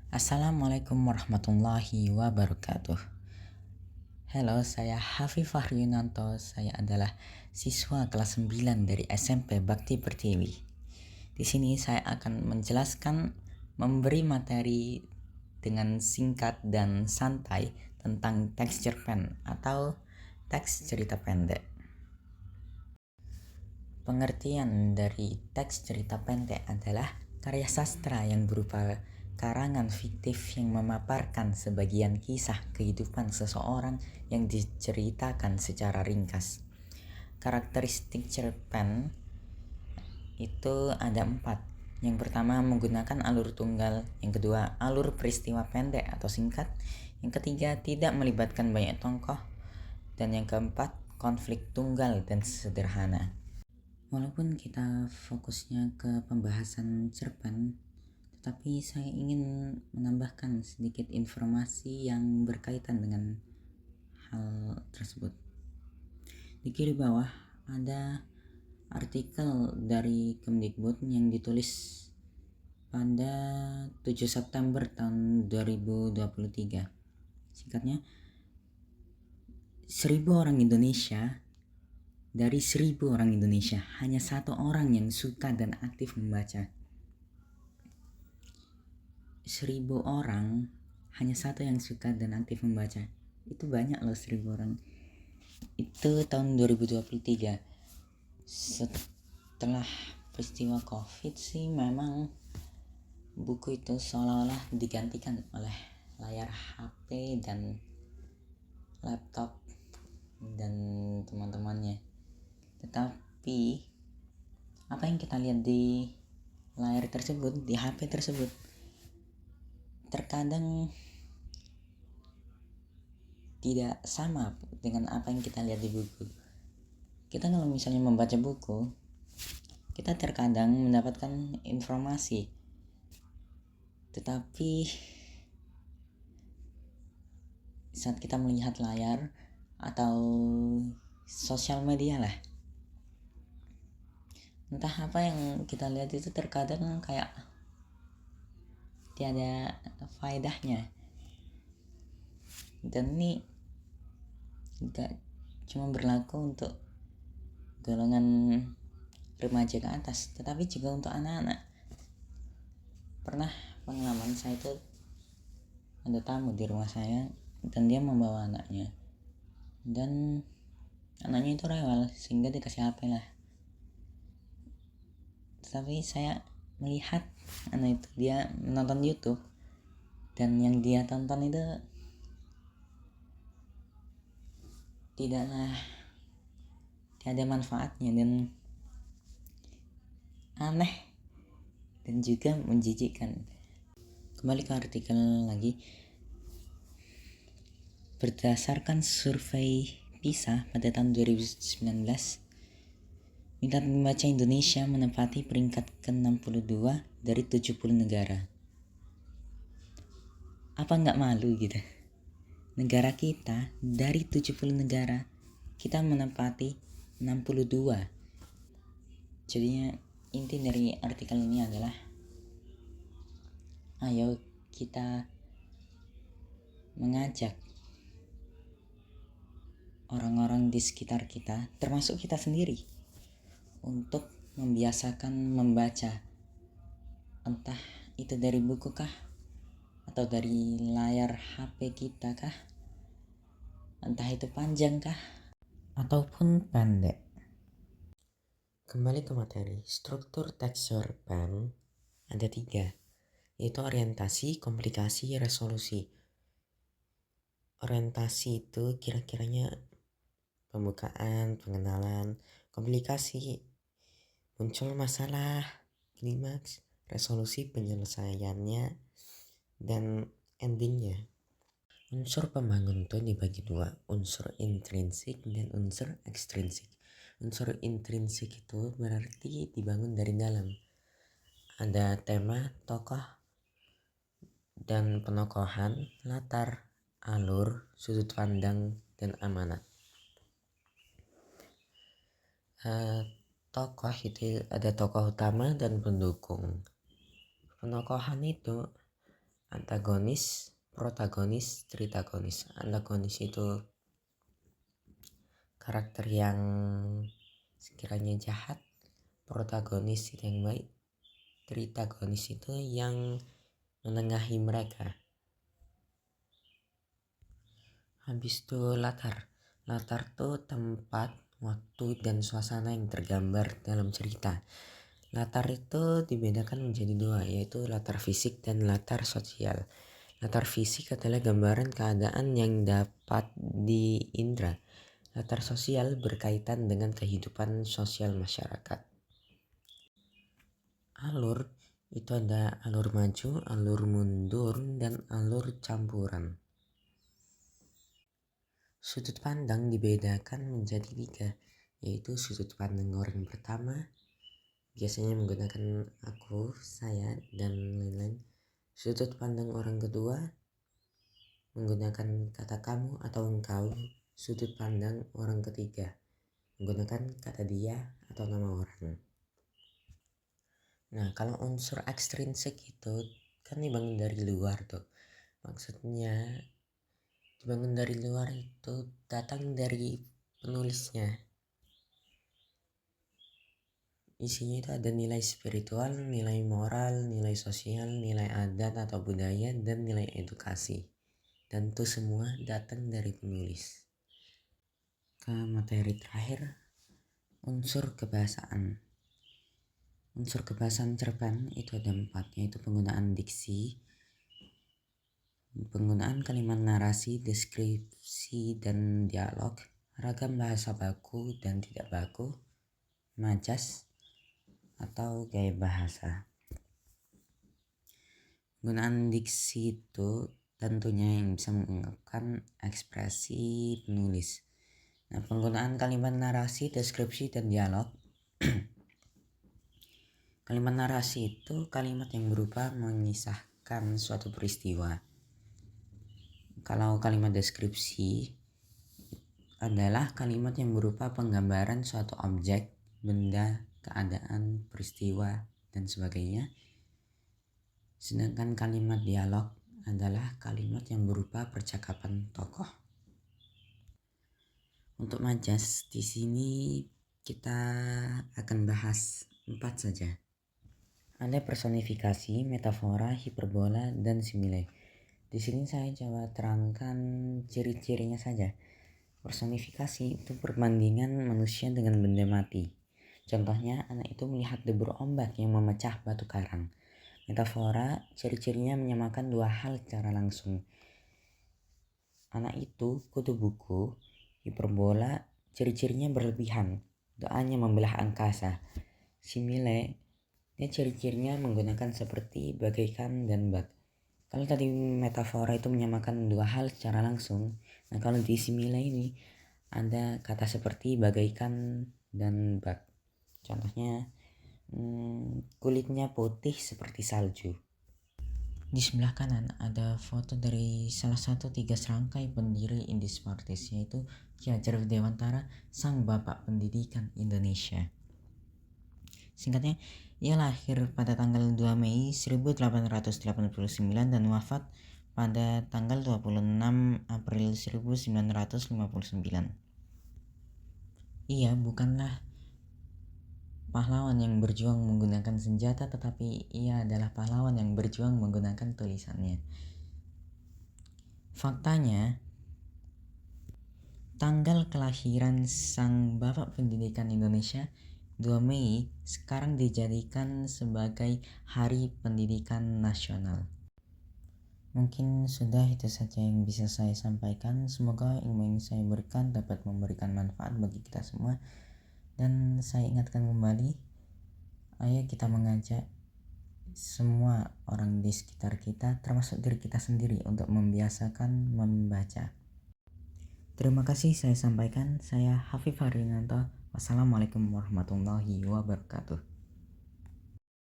Assalamualaikum warahmatullahi wabarakatuh. Halo, saya Hafifah Yunanto. Saya adalah siswa kelas 9 dari SMP Bakti Pertiwi. Di sini saya akan menjelaskan, memberi materi dengan singkat dan santai tentang teks cerpen atau teks cerita pendek. Pengertian dari teks cerita pendek adalah karya sastra yang berupa karangan fiktif yang memaparkan sebagian kisah kehidupan seseorang yang diceritakan secara ringkas. Karakteristik cerpen itu ada 4. Yang pertama menggunakan alur tunggal, yang kedua alur peristiwa pendek atau singkat, yang ketiga tidak melibatkan banyak tokoh, dan yang keempat konflik tunggal dan sederhana. Walaupun kita fokusnya ke pembahasan cerpen, tetapi saya ingin menambahkan sedikit informasi yang berkaitan dengan hal tersebut. Di kiri bawah ada artikel dari Kemdikbud yang ditulis pada 7 September tahun 2023. Singkatnya, 1000 orang Indonesia, dari 1000 orang Indonesia, hanya 1 orang yang suka dan aktif membaca. 1000 orang, hanya 1 yang suka dan aktif membaca. Itu banyak loh, 1000 orang. Itu tahun 2023. Setelah peristiwa COVID sih memang buku itu seolah-olah digantikan oleh layar HP dan laptop dan teman-temannya. Tetapi apa yang kita lihat di layar tersebut, di HP tersebut, terkadang tidak sama dengan apa yang kita lihat di buku. Kita kalau misalnya membaca buku, kita terkadang mendapatkan informasi, tetapi saat kita melihat layar atau sosial media lah, entah apa yang kita lihat itu terkadang kayak tiada faedahnya. Dan ini gak cuma berlaku untuk golongan remaja ke atas, tetapi juga untuk anak-anak. Pernah pengalaman saya itu, ada tamu di rumah saya dan dia membawa anaknya, dan anaknya itu rewel sehingga dikasih HP lah. Tetapi saya melihat anak itu, dia menonton YouTube, dan yang dia tonton itu tidak ada manfaatnya dan aneh dan juga menjijikkan. Kembali ke artikel lagi. Berdasarkan survei PISA pada tahun 2019, minat membaca Indonesia menempati peringkat ke-62 dari 70 negara. Apa nggak malu gitu? Negara kita dari 70 negara, kita menempati 62. Jadinya inti dari artikel ini adalah, ayo kita mengajak orang-orang di sekitar kita, termasuk kita sendiri, untuk membiasakan membaca. Entah itu dari buku kah, atau dari layar HP kita kah, entah itu panjang kah, ataupun pendek. Kembali ke materi, struktur teks cerpen ada 3, yaitu orientasi, komplikasi, resolusi. Orientasi itu kira-kiranya pembukaan, pengenalan. Komplikasi, muncul masalah, klimaks, resolusi penyelesaiannya, dan endingnya. Unsur pembangun itu dibagi 2, unsur intrinsik dan unsur ekstrinsik. Unsur intrinsik itu berarti dibangun dari dalam. Ada tema, tokoh, dan penokohan, latar, alur, sudut pandang, dan amanat. Tokoh itu ada tokoh utama dan pendukung. Penokohan itu antagonis, protagonis, tritagonis. Antagonis itu karakter yang sekiranya jahat, protagonis itu yang baik, tritagonis itu yang menengahi mereka. Habis itu latar tuh tempat, waktu, dan suasana yang tergambar dalam cerita. Latar itu dibedakan menjadi dua, yaitu latar fisik dan latar sosial. Latar fisik adalah gambaran keadaan yang dapat diindra. Latar sosial berkaitan dengan kehidupan sosial masyarakat. Alur itu ada alur maju, alur mundur, dan alur campuran. Sudut pandang dibedakan menjadi 3, yaitu sudut pandang orang pertama, biasanya menggunakan aku, saya, dan lain-lain. Sudut pandang orang kedua menggunakan kata kamu atau engkau. Sudut pandang orang ketiga menggunakan kata dia atau nama orang. Nah, kalau unsur ekstrinsik itu kan dibangun dari luar tuh. Maksudnya dibangun dari luar itu datang dari penulisnya. Isinya itu ada nilai spiritual, nilai moral, nilai sosial, nilai adat atau budaya, dan nilai edukasi. Dan itu semua datang dari penulis. Ke materi terakhir, unsur kebahasaan. Unsur kebahasaan cerpen itu ada 4, yaitu penggunaan diksi, penggunaan kalimat narasi, deskripsi, dan dialog, ragam bahasa baku dan tidak baku, majas, atau gaya bahasa. Penggunaan diksi itu tentunya yang bisa mengungkapkan ekspresi penulis. Nah, penggunaan kalimat narasi, deskripsi, dan dialog. Kalimat narasi itu kalimat yang berupa mengisahkan suatu peristiwa. Kalau kalimat deskripsi adalah kalimat yang berupa penggambaran suatu objek, benda, keadaan, peristiwa, dan sebagainya. Sedangkan kalimat dialog adalah kalimat yang berupa percakapan tokoh. Untuk majas di sini kita akan bahas 4 saja. Ada personifikasi, metafora, hiperbola, dan simile. Di sini saya coba terangkan ciri-cirinya saja. Personifikasi itu perbandingan manusia dengan benda mati. Contohnya, anak itu melihat debur ombak yang memecah batu karang. Metafora, ciri-cirinya menyamakan 2 hal secara langsung. Anak itu kutu buku. Hiperbola, ciri-cirinya berlebihan. Doanya membelah angkasa. Simile, dia ciri-cirinya menggunakan seperti, bagaikan, dan bak. Kalau tadi metafora itu menyamakan 2 hal secara langsung, nah kalau di simile ini ada kata seperti, bagaikan, dan bak. Contohnya, kulitnya putih seperti salju. Di sebelah kanan ada foto dari salah satu 3 serangkai pendiri Indis Partis, yaitu Ki Hajar Dewantara, sang bapak pendidikan Indonesia. Singkatnya, ia lahir pada tanggal 2 Mei 1889 dan wafat pada tanggal 26 April 1959. Ia bukanlah pahlawan yang berjuang menggunakan senjata, tetapi ia adalah pahlawan yang berjuang menggunakan tulisannya. Faktanya, tanggal kelahiran sang bapak pendidikan Indonesia 2 Mei sekarang dijadikan sebagai Hari Pendidikan Nasional. Mungkin sudah itu saja yang bisa saya sampaikan. Semoga ilmu yang saya berikan dapat memberikan manfaat bagi kita semua. Dan saya ingatkan kembali, ayo kita mengajak semua orang di sekitar kita, termasuk diri kita sendiri, untuk membiasakan membaca. Terima kasih saya sampaikan. Saya Hafif Harinanto. Wassalamualaikum warahmatullahi wabarakatuh.